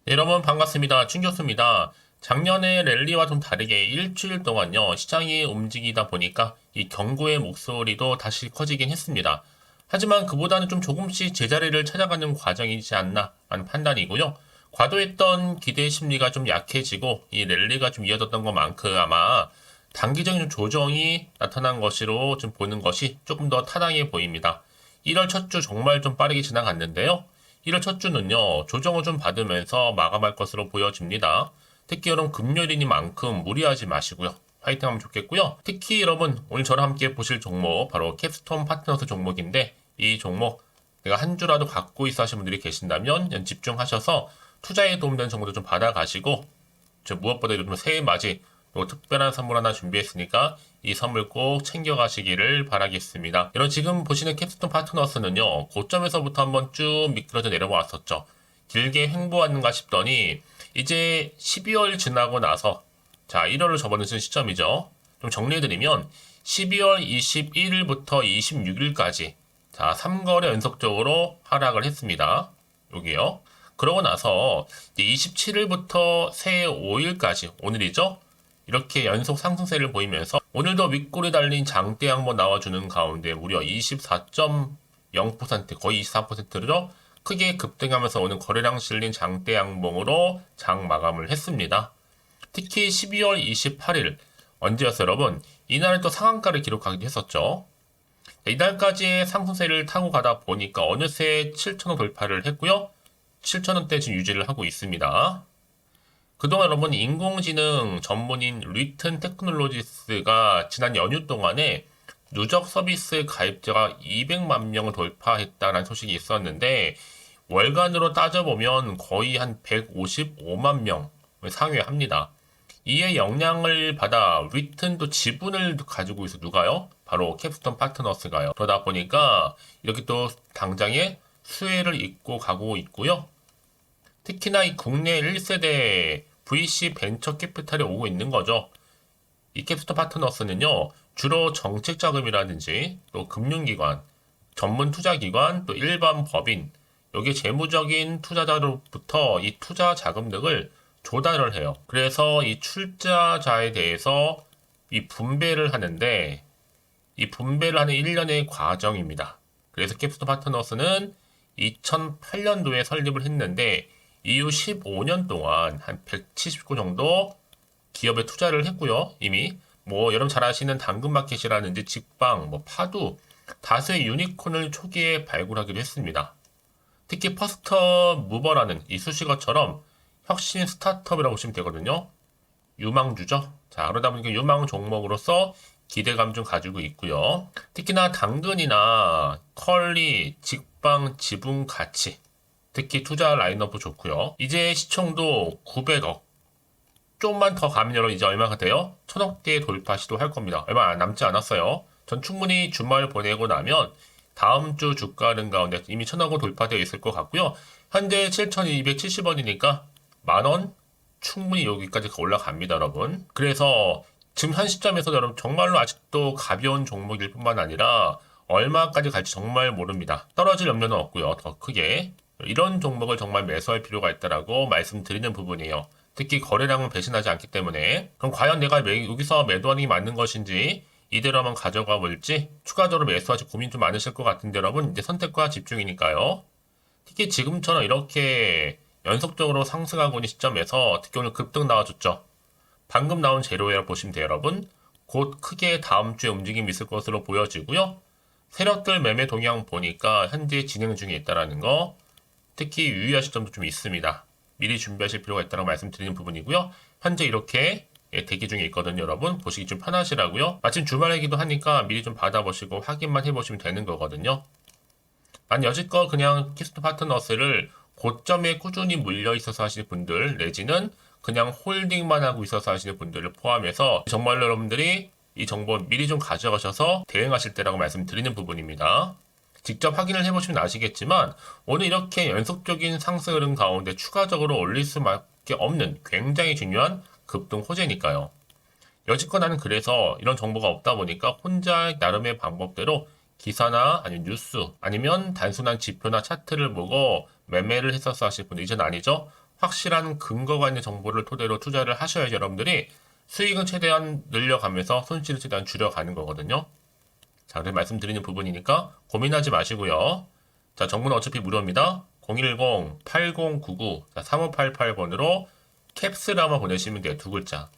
네, 여러분 반갑습니다. 충교수입니다. 작년에 랠리와 좀 다르게 일주일 동안요, 시장이 움직이다 보니까 이 경고의 목소리도 다시 커지긴 했습니다. 하지만 그보다는 좀 조금씩 제자리를 찾아가는 과정이지 않나 하는 판단이고요. 과도했던 기대 심리가 좀 약해지고 이 랠리가 좀 이어졌던 것만큼 아마 단기적인 좀 조정이 나타난 것으로 좀 보는 것이 조금 더 타당해 보입니다. 1월 첫 주 정말 좀 빠르게 지나갔는데요. 1월 첫 주는요, 조정을 좀 받으면서 마감할 것으로 보여집니다. 특히 여러분 금요일이니만큼 무리하지 마시고요. 화이팅 하면 좋겠고요. 특히 여러분 오늘 저랑 함께 보실 종목 바로 캡스톤 파트너스 종목인데 이 종목 내가 한 주라도 갖고 있어 하시는 분들이 계신다면 집중하셔서 투자에 도움되는 정보도 좀 받아가시고 무엇보다 요즘 새해 맞이 또 특별한 선물 하나 준비했으니까 이 선물 꼭 챙겨가시기를 바라겠습니다. 여러분 지금 보시는 캡스톤 파트너스는요, 고점에서부터 한번 쭉 미끄러져 내려왔었죠. 길게 횡보하는가 싶더니 이제 12월 지나고 나서 자 1월을 접어드는 시점이죠. 좀 정리해드리면 12월 21일부터 26일까지 자 3거래 연속적으로 하락을 했습니다. 여기요. 그러고 나서 27일부터 새해 5일까지 오늘이죠. 이렇게 연속 상승세를 보이면서 오늘도 윗골이 달린 장대 한번 나와주는 가운데 무려 24.0% 거의 24%로 크게 급등하면서 오늘 거래량 실린 장대 양봉으로 장 마감을 했습니다. 특히 12월 28일 언제였어요 여러분? 이날은 또 상한가를 기록하기도 했었죠. 이날까지의 상승세를 타고 가다 보니까 어느새 7,000원 돌파를 했고요. 7,000원대 지금 유지를 하고 있습니다. 그동안 여러분 인공지능 전문인 리튼 테크놀로지스가 지난 연휴 동안에 누적 서비스 가입자가 200만 명을 돌파했다는 소식이 있었는데 월간으로 따져보면 거의 한 155만 명을 상회합니다. 이에 영향을 받아 리튼도 지분을 가지고 있어 누가요? 바로 캡스톤 파트너스가요. 그러다 보니까 이렇게 또 당장에 수혜를 잇고 가고 있고요. 특히나 이 국내 1세대 VC 벤처 캐피탈이 오고 있는 거죠. 이 캡스톤 파트너스는요, 주로 정책 자금이라든지 또 금융기관, 전문 투자기관, 또 일반 법인, 여기 재무적인 투자자로부터 이 투자 자금 등을 조달을 해요. 그래서 이 출자자에 대해서 이 분배를 하는데, 이 분배를 하는 1년의 과정입니다. 그래서 캡스톤 파트너스는 2008년도에 설립을 했는데, 이후 15년 동안 한 170구 정도 기업에 투자를 했고요. 이미 여러분 잘 아시는 당근마켓이라든지 직방, 파두 다수의 유니콘을 초기에 발굴하기도 했습니다. 특히 퍼스트 무버라는 이 수식어처럼 혁신 스타트업이라고 보시면 되거든요. 유망주죠. 자, 그러다 보니까 유망 종목으로서 기대감 좀 가지고 있고요. 특히나 당근이나 컬리, 직방, 지분 가치 특히 투자 라인업도 좋고요. 이제 시총도 900억. 좀만 더 가면 여러분 이제 얼마가 돼요? 1000억대 돌파 시도할 겁니다. 얼마 남지 않았어요. 전 충분히 주말 보내고 나면 다음 주 주가는 가운데 이미 1000억은 돌파되어 있을 것 같고요. 현재 7270원이니까 만원 충분히 여기까지 올라갑니다, 여러분. 그래서 지금 현 시점에서 여러분 정말로 아직도 가벼운 종목일 뿐만 아니라 얼마까지 갈지 정말 모릅니다. 떨어질 염려는 없고요. 더 크게. 이런 종목을 정말 매수할 필요가 있다라고 말씀드리는 부분이에요. 특히 거래량은 배신하지 않기 때문에 그럼 과연 내가 여기서 매도하는 게 맞는 것인지 이대로만 가져가 볼지 추가적으로 매수하실 고민 좀 많으실 것 같은데 여러분 이제 선택과 집중이니까요. 특히 지금처럼 이렇게 연속적으로 상승하고 있는 시점에서 특히 오늘 급등 나와줬죠. 방금 나온 재료라고 보시면 돼요 여러분. 곧 크게 다음 주에 움직임이 있을 것으로 보여지고요. 세력들 매매 동향 보니까 현재 진행 중에 있다라는 거 특히 유의하실 점도 좀 있습니다. 미리 준비하실 필요가 있다고 말씀드리는 부분이고요. 현재 이렇게 대기 중에 있거든요. 여러분 보시기 좀 편하시라고요. 마침 주말이기도 하니까 미리 좀 받아보시고 확인만 해보시면 되는 거거든요. 난 여지껏 그냥 캡스톤 파트너스를 고점에 꾸준히 물려 있어서 하시는 분들 내지는 그냥 홀딩만 하고 있어서 하시는 분들을 포함해서 정말로 여러분들이 이 정보 미리 좀 가져가셔서 대응하실 때라고 말씀드리는 부분입니다. 직접 확인을 해보시면 아시겠지만 오늘 이렇게 연속적인 상승 흐름 가운데 추가적으로 올릴 수밖에 없는 굉장히 중요한 급등 호재니까요. 여지껏 나는 그래서 이런 정보가 없다 보니까 혼자 나름의 방법대로 기사나 아니면 뉴스 아니면 단순한 지표나 차트를 보고 매매를 했었어 하실 분들 이제는 아니죠. 확실한 근거가 있는 정보를 토대로 투자를 하셔야지 여러분들이 수익은 최대한 늘려가면서 손실을 최대한 줄여가는 거거든요. 자, 그래서 말씀드리는 부분이니까 고민하지 마시고요. 자, 정보는 어차피 무료입니다. 010-8099-3588번으로 캡스라만 보내시면 돼요. 두 글자.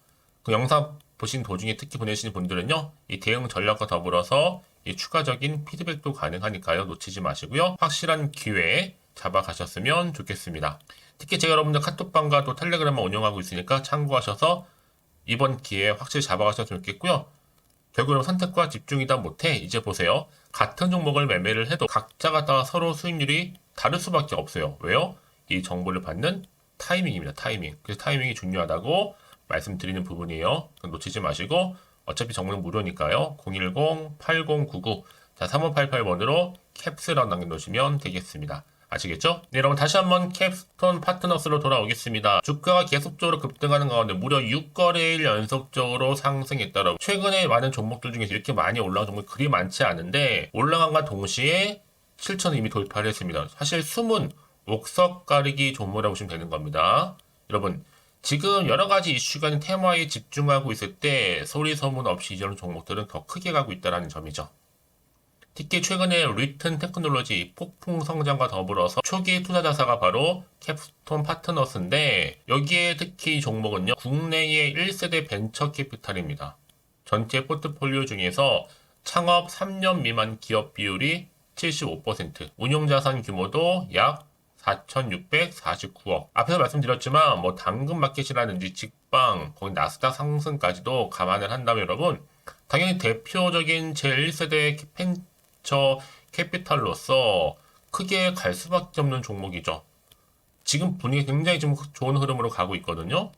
그 영상 보신 도중에 특히 보내시는 분들은요, 이 대응 전략과 더불어서 이 추가적인 피드백도 가능하니까요. 놓치지 마시고요. 확실한 기회 잡아가셨으면 좋겠습니다. 특히 제가 여러분들 카톡방과 또 텔레그램만 운영하고 있으니까 참고하셔서 이번 기회에 확실히 잡아가셨으면 좋겠고요. 결국은 선택과 집중이다 못해 이제 보세요. 같은 종목을 매매를 해도 각자가 다 서로 수익률이 다를 수밖에 없어요. 왜요? 이 정보를 받는 타이밍입니다. 타이밍. 그래서 타이밍이 중요하다고 말씀드리는 부분이에요. 놓치지 마시고 어차피 정보는 무료니까요. 010-8099-3588번으로 캡스라고 남겨놓으시면 되겠습니다. 아시겠죠? 네, 여러분 다시 한번 캡스톤 파트너스로 돌아오겠습니다. 주가가 계속적으로 급등하는 가운데 무려 6거래일 연속적으로 상승했다라고. 최근에 많은 종목들 중에서 이렇게 많이 올라간 종목이 그리 많지 않은데 올라간과 동시에 7천을 이미 돌파를 했습니다. 사실 숨은 옥석 가리기 종목이라고 보시면 되는 겁니다. 여러분 지금 여러 가지 이슈가 있는 테마에 집중하고 있을 때 소리 소문 없이 이런 종목들은 더 크게 가고 있다는 점이죠. 특히 최근에 리튼 테크놀로지 폭풍 성장과 더불어서 초기 투자 자사가 바로 캡스톤 파트너스인데 여기에 특히 이 종목은요 국내의 1세대 벤처 캐피탈입니다. 전체 포트폴리오 중에서 창업 3년 미만 기업 비율이 75%, 운용자산 규모도 약 4,649억. 앞에서 말씀드렸지만 뭐 당근마켓이라든지 직방, 거기 나스닥 상승까지도 감안을 한다면 여러분 당연히 대표적인 제1세대 벤처 캐피탈로서 크게 갈 수밖에 없는 종목이죠. 지금 분위기 굉장히 좀 좋은 흐름으로 가고 있거든요.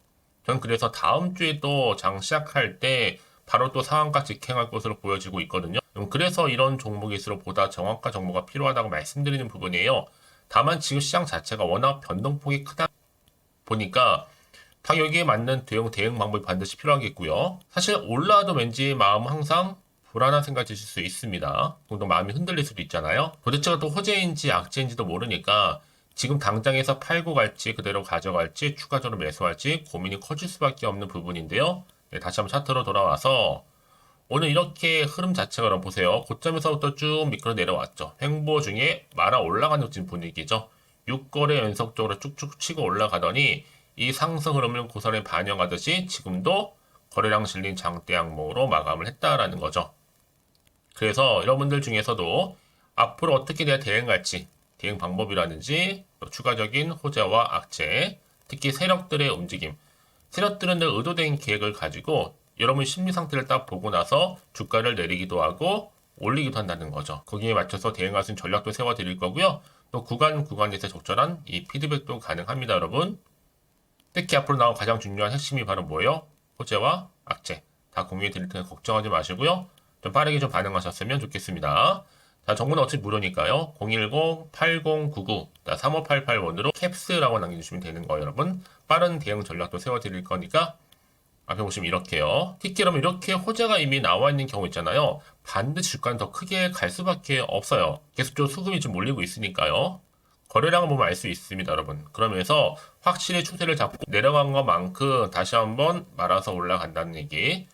전 그래서 다음 주에 또 장 시작할 때 바로 또 상한가 직행할 것으로 보여지고 있거든요. 그래서 이런 종목일수록 보다 정확한 정보가 필요하다고 말씀드리는 부분이에요. 다만 지금 시장 자체가 워낙 변동폭이 크다 보니까 다 여기에 맞는 대응 방법이 반드시 필요하겠고요. 사실 올라도 왠지 마음 항상 불안한 생각이 드실 수 있습니다. 또 마음이 흔들릴 수도 있잖아요. 도대체가 또 호재인지 악재인지도 모르니까 지금 당장에서 팔고 갈지 그대로 가져갈지 추가적으로 매수할지 고민이 커질 수밖에 없는 부분인데요. 네, 다시 한번 차트로 돌아와서 오늘 이렇게 흐름 자체가 여러분 보세요. 고점에서부터 쭉 미끄러 내려왔죠. 횡보 중에 말아 올라가는 분위기죠. 6거래 연속적으로 쭉쭉 치고 올라가더니 이 상승 흐름을 고스란히 반영하듯이 지금도 거래량 실린 장대 양봉으로 마감을 했다라는 거죠. 그래서 여러분들 중에서도 앞으로 어떻게 내가 대응할지, 대응 방법이라든지 추가적인 호재와 악재, 특히 세력들의 움직임, 세력들은 늘 의도된 계획을 가지고 여러분 심리 상태를 딱 보고 나서 주가를 내리기도 하고 올리기도 한다는 거죠. 거기에 맞춰서 대응할 수 있는 전략도 세워드릴 거고요. 또 구간에서 적절한 이 피드백도 가능합니다, 여러분. 특히 앞으로 나올 가장 중요한 핵심이 바로 뭐예요? 호재와 악재. 다 공유해 드릴 테니 걱정하지 마시고요. 좀 빠르게 좀 반응하셨으면 좋겠습니다. 자, 정보는 어차피 무료니까요. 010-8099-3588번으로 캡스라고 남겨주시면 되는 거예요, 여러분. 빠른 대응 전략도 세워드릴 거니까 앞에 보시면 이렇게요. 특히 여러분 이렇게 호재가 이미 나와 있는 경우 있잖아요. 반드시 주가는 더 크게 갈 수밖에 없어요. 계속적으로 수급이 좀 몰리고 있으니까요. 거래량을 보면 알 수 있습니다, 여러분. 그러면서 확실히 추세를 잡고 내려간 것만큼 다시 한번 말아서 올라간다는 얘기.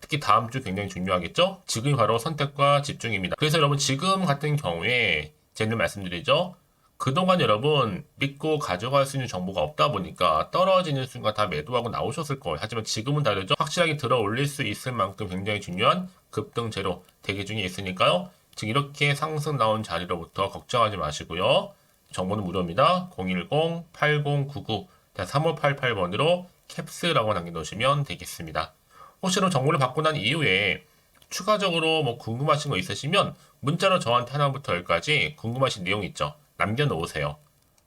특히 다음 주 굉장히 중요하겠죠? 지금이 바로 선택과 집중입니다. 그래서 여러분 지금 같은 경우에 제가 말씀드리죠. 그동안 여러분 믿고 가져갈 수 있는 정보가 없다 보니까 떨어지는 순간 다 매도하고 나오셨을 거예요. 하지만 지금은 다르죠. 확실하게 들어 올릴 수 있을 만큼 굉장히 중요한 급등 재료 대기 중에 있으니까요. 지금 이렇게 상승 나온 자리로부터 걱정하지 마시고요. 정보는 무료입니다. 010-8099-3588번으로 캡스라고 남겨놓으시면 되겠습니다. 혹시 는 정보를 받고 난 이후에 추가적으로 뭐 궁금하신 거 있으시면 문자로 저한테 하나부터 열까지 궁금하신 내용 있죠. 남겨놓으세요.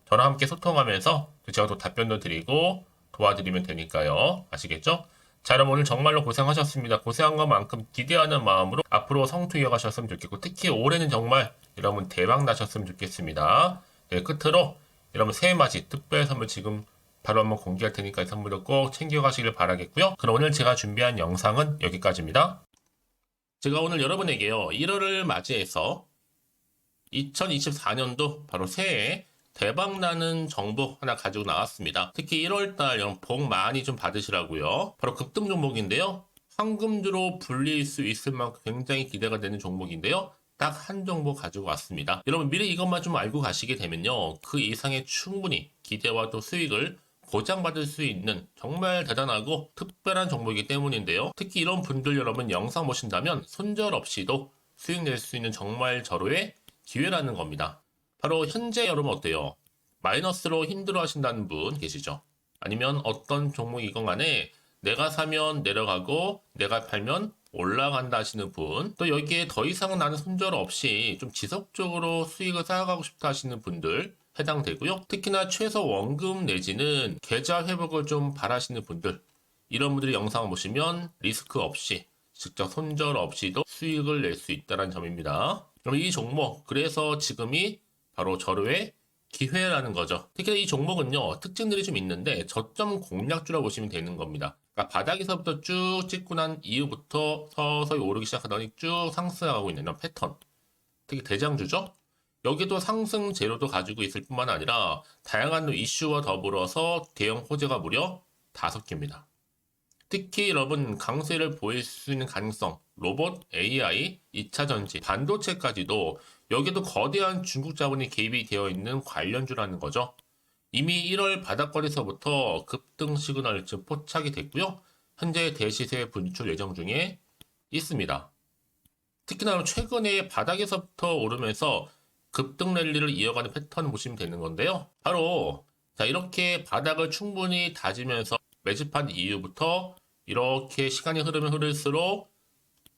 저랑 함께 소통하면서 제가 또 답변도 드리고 도와드리면 되니까요. 아시겠죠? 자, 여러분 오늘 정말로 고생하셨습니다. 고생한 것만큼 기대하는 마음으로 앞으로 성투 이어가셨으면 좋겠고 특히 올해는 정말 여러분 대박 나셨으면 좋겠습니다. 네, 끝으로 여러분 새해맞이 특별 선물 지금 바로 한번 공개할 테니까 이 선물도 꼭 챙겨가시길 바라겠고요. 그럼 오늘 제가 준비한 영상은 여기까지입니다. 제가 오늘 여러분에게요. 1월을 맞이해서 2024년도 바로 새해 대박나는 정보 하나 가지고 나왔습니다. 특히 1월달 복 많이 좀 받으시라고요. 바로 급등 종목인데요. 황금주로 불릴 수 있을 만큼 굉장히 기대가 되는 종목인데요. 딱 한 종목 가지고 왔습니다. 여러분 미리 이것만 좀 알고 가시게 되면요. 그 이상의 충분히 기대와 또 수익을 보장받을 수 있는 정말 대단하고 특별한 종목이기 때문인데요. 특히 이런 분들 여러분 영상 보신다면 손절없이도 수익 낼 수 있는 정말 절호의 기회라는 겁니다. 바로 현재 여러분 어때요? 마이너스로 힘들어 하신다는 분 계시죠? 아니면 어떤 종목이건 간에 내가 사면 내려가고 내가 팔면 올라간다 하시는 분, 또 여기에 더 이상 나는 손절 없이 좀 지속적으로 수익을 쌓아가고 싶다 하시는 분들 해당되고요. 특히나 최소 원금 내지는 계좌 회복을 좀 바라시는 분들, 이런 분들이 영상을 보시면 리스크 없이 직접 손절 없이도 수익을 낼 수 있다는 점입니다. 그럼 이 종목, 그래서 지금이 바로 절호의 기회라는 거죠. 특히 이 종목은요, 특징들이 좀 있는데 저점 공략주라고 보시면 되는 겁니다. 그러니까 바닥에서부터 쭉 찍고 난 이후부터 서서히 오르기 시작하더니 쭉 상승하고 있는 이런 패턴. 특히 대장주죠. 여기도 상승 재료도 가지고 있을 뿐만 아니라 다양한 이슈와 더불어서 대형 호재가 무려 5개입니다. 특히 여러분 강세를 보일 수 있는 가능성, 로봇, AI, 2차 전지, 반도체까지도 여기도 거대한 중국 자본이 개입이 되어 있는 관련주라는 거죠. 이미 1월 바닥거리서부터 급등 시그널 즉 포착이 됐고요. 현재 대시세 분출 예정 중에 있습니다. 특히나 최근에 바닥에서부터 오르면서 급등 랠리를 이어가는 패턴을 보시면 되는 건데요. 바로 자 이렇게 바닥을 충분히 다지면서 매집한 이후부터 이렇게 시간이 흐르면 흐를수록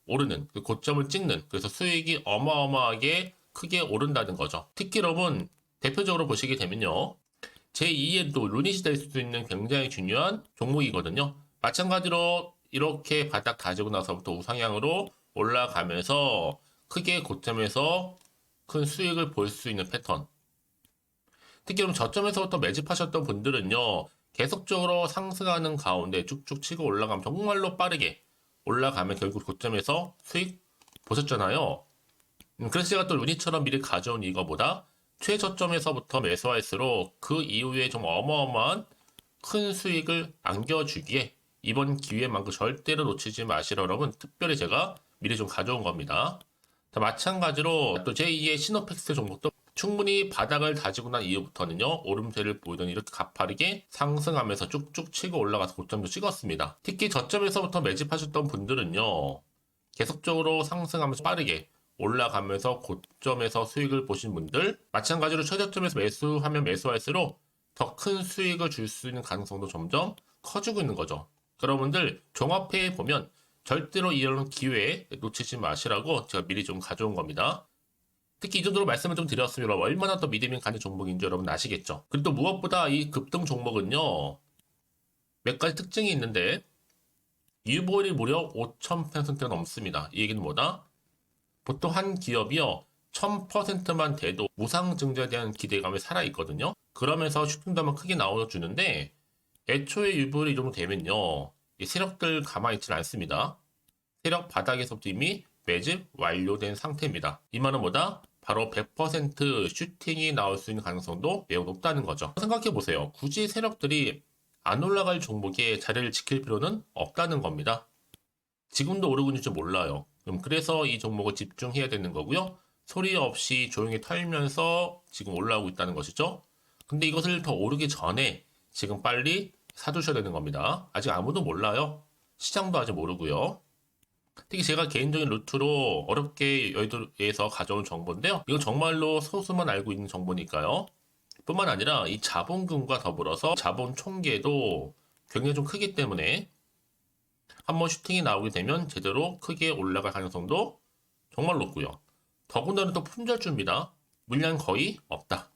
오르는 그 고점을 찍는, 그래서 수익이 어마어마하게 크게 오른다는 거죠. 특히 여러분 대표적으로 보시게 되면요, 제2의 또 루닛이 될 수도 있는 굉장히 중요한 종목이거든요. 마찬가지로 이렇게 바닥 다지고 나서부터 우상향으로 올라가면서 크게 고점에서 큰 수익을 볼 수 있는 패턴. 특히 그럼 저점에서부터 매집하셨던 분들은요, 계속적으로 상승하는 가운데 쭉쭉 치고 올라가면 정말로 빠르게 올라가면 결국 고점에서 수익 보셨잖아요. 그래서 제가 또 루니처럼 미리 가져온 이거보다 최저점에서부터 매수할수록 그 이후에 좀 어마어마한 큰 수익을 안겨주기에 이번 기회만큼 절대로 놓치지 마시라 여러분 특별히 제가 미리 좀 가져온 겁니다. 자, 마찬가지로 또 제2의 시노펙스 종목도 충분히 바닥을 다지고 난 이후부터는요, 오름세를 보이던 이렇게 가파르게 상승하면서 쭉쭉 치고 올라가서 고점도 찍었습니다. 특히 저점에서부터 매집하셨던 분들은요, 계속적으로 상승하면서 빠르게 올라가면서 고점에서 수익을 보신 분들, 마찬가지로 최저점에서 매수하면 매수할수록 더 큰 수익을 줄 수 있는 가능성도 점점 커지고 있는 거죠. 여러분들 종합해 보면 절대로 이런 기회에 놓치지 마시라고 제가 미리 좀 가져온 겁니다. 특히 이 정도로 말씀을 좀 드렸으면 얼마나 더 믿음이 가는 종목인지 여러분 아시겠죠? 그리고 또 무엇보다 이 급등 종목은요, 몇 가지 특징이 있는데 유보율이 무려 5000%가 넘습니다. 이 얘기는 뭐다? 보통 한 기업이요 1000%만 돼도 무상증자에 대한 기대감이 살아있거든요. 그러면서 슈팅도 한번 크게 나와주는데 애초에 유보율이 이 정도 되면요, 이 세력들 가만히 있지는 않습니다. 세력 바닥에서부터 이미 매집 완료된 상태입니다. 이 말은 뭐다? 바로 100% 슈팅이 나올 수 있는 가능성도 매우 높다는 거죠. 생각해보세요. 굳이 세력들이 안 올라갈 종목에 자리를 지킬 필요는 없다는 겁니다. 지금도 오르고 있는지 몰라요. 그래서 이 종목을 집중해야 되는 거고요. 소리 없이 조용히 털면서 지금 올라오고 있다는 것이죠. 근데 이것을 더 오르기 전에 지금 빨리 사두셔야 되는 겁니다. 아직 아무도 몰라요. 시장도 아직 모르고요. 특히 제가 개인적인 루트로 어렵게 여의도에서 가져온 정보인데요. 이건 정말로 소수만 알고 있는 정보니까요. 뿐만 아니라 이 자본금과 더불어서 자본 총계도 굉장히 좀 크기 때문에 한번 슈팅이 나오게 되면 제대로 크게 올라갈 가능성도 정말 높고요. 더군다나 또 품절주입니다. 물량 거의 없다.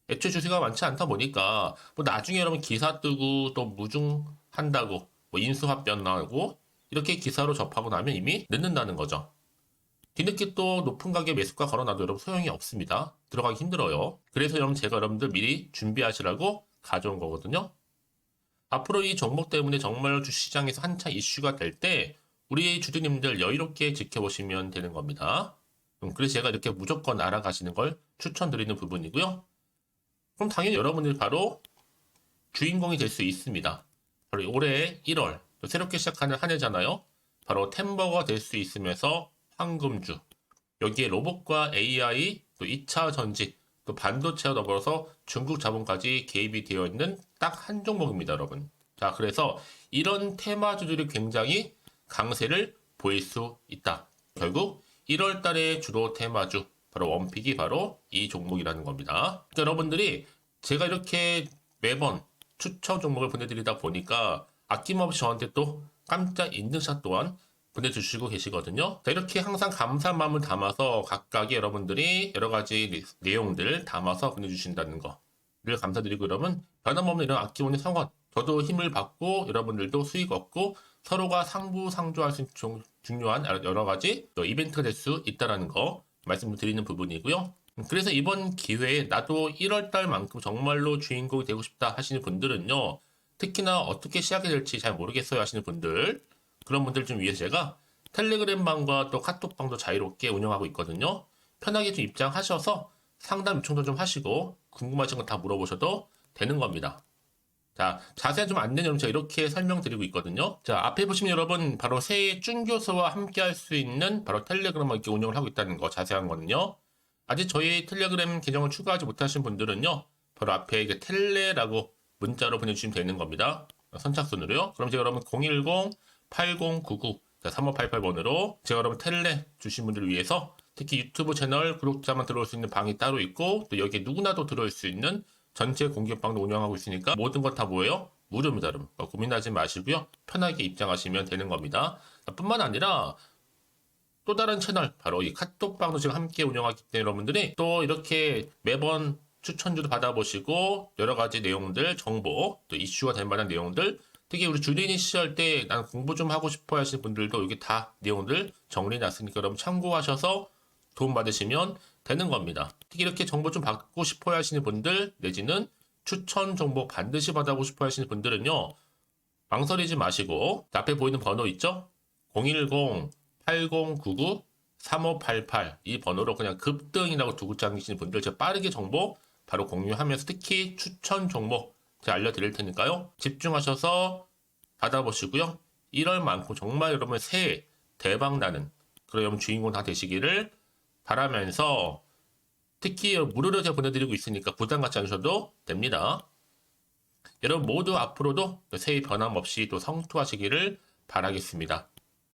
애초에 주식가 많지 않다 보니까 뭐 나중에 여러분 기사 뜨고 또 무중한다고 뭐 인수합병 나오고 이렇게 기사로 접하고 나면 이미 늦는다는 거죠. 뒤늦게 또 높은 가격에 매수가 걸어놔도 여러분 소용이 없습니다. 들어가기 힘들어요. 그래서 여러분 제가 여러분들 미리 준비하시라고 가져온 거거든요. 앞으로 이 종목 때문에 정말 주시장에서 한차 이슈가 될 때 우리 주주님들 여유롭게 지켜보시면 되는 겁니다. 그래서 제가 이렇게 무조건 알아가시는 걸 추천드리는 부분이고요. 그럼 당연히 여러분들이 바로 주인공이 될 수 있습니다. 바로 올해 1월 또 새롭게 시작하는 한 해잖아요. 바로 템버가 될 수 있으면서 황금주. 여기에 로봇과 AI, 또 2차 전지, 또 반도체와 더불어서 중국 자본까지 개입이 되어 있는 딱 한 종목입니다, 여러분. 자, 그래서 이런 테마주들이 굉장히 강세를 보일 수 있다. 결국 1월 달에 주로 테마주, 바로 원픽이 바로 이 종목이라는 겁니다. 그러니까 여러분들이 제가 이렇게 매번 추천 종목을 보내드리다 보니까 아낌없이 저한테 또 깜짝 인증샷 또한 보내주시고 계시거든요. 자, 이렇게 항상 감사한 마음을 담아서 각각의 여러분들이 여러 가지 내용들 담아서 보내주신다는 거를 감사드리고, 여러분 변함없는 이런 아낌없는 성원, 저도 힘을 받고 여러분들도 수익 얻고 서로가 상부상조할 수 있는 중요한 여러 가지 이벤트가 될 수 있다는 거 말씀드리는 부분이고요. 그래서 이번 기회에 나도 1월달만큼 정말로 주인공이 되고 싶다 하시는 분들은요, 특히나 어떻게 시작이 될지 잘 모르겠어요 하시는 분들, 그런 분들 좀 위해서 제가 텔레그램방과 또 카톡방도 자유롭게 운영하고 있거든요. 편하게 좀 입장하셔서 상담 요청도 좀 하시고 궁금하신 거 다 물어보셔도 되는 겁니다. 자, 자세한 좀 안내는 제가 이렇게 설명드리고 있거든요. 자, 앞에 보시면 여러분 바로 새해 쭌교수와 함께 할 수 있는 바로 텔레그램을 이렇게 운영을 하고 있다는 거, 자세한 거는요. 아직 저희 텔레그램 계정을 추가하지 못하신 분들은요, 바로 앞에 이게 텔레라고 문자로 보내주시면 되는 겁니다. 선착순으로요. 그럼 제가 여러분 010-8099-3588번으로 제가 여러분 텔레 주신 분들을 위해서 특히 유튜브 채널 구독자만 들어올 수 있는 방이 따로 있고, 또 여기에 누구나도 들어올 수 있는 전체 공개방도 운영하고 있으니까 모든 것 다 뭐예요? 무료입니다, 여러분. 고민하지 마시고요. 편하게 입장하시면 되는 겁니다. 뿐만 아니라 또 다른 채널, 바로 이 카톡방도 지금 함께 운영하기 때문에 여러분들이 또 이렇게 매번 추천주도 받아보시고 여러 가지 내용들, 정보, 또 이슈가 될 만한 내용들, 특히 우리 주린이 시절 때 난 공부 좀 하고 싶어 하시는 분들도 여기 다 내용들 정리해놨으니까 여러분 참고하셔서 도움 받으시면 되는 겁니다. 특히 이렇게 정보 좀 받고 싶어 하시는 분들, 내지는 추천 정보 반드시 받아보고 싶어 하시는 분들은요, 망설이지 마시고 앞에 보이는 번호 있죠? 010-8099-3588 이 번호로 그냥 급등이라고 두고 당기시는 분들 제가 빠르게 정보 바로 공유하면서 특히 추천 종목 제가 알려드릴 테니까요. 집중하셔서 받아보시고요. 1월만큼 정말 여러분 새해 대박 나는 그런 여러분 주인공 다 되시기를 바라면서, 특히 무료로 제가 보내드리고 있으니까 부담 갖지 않으셔도 됩니다. 여러분 모두 앞으로도 새해 변함없이 또 성투하시기를 바라겠습니다.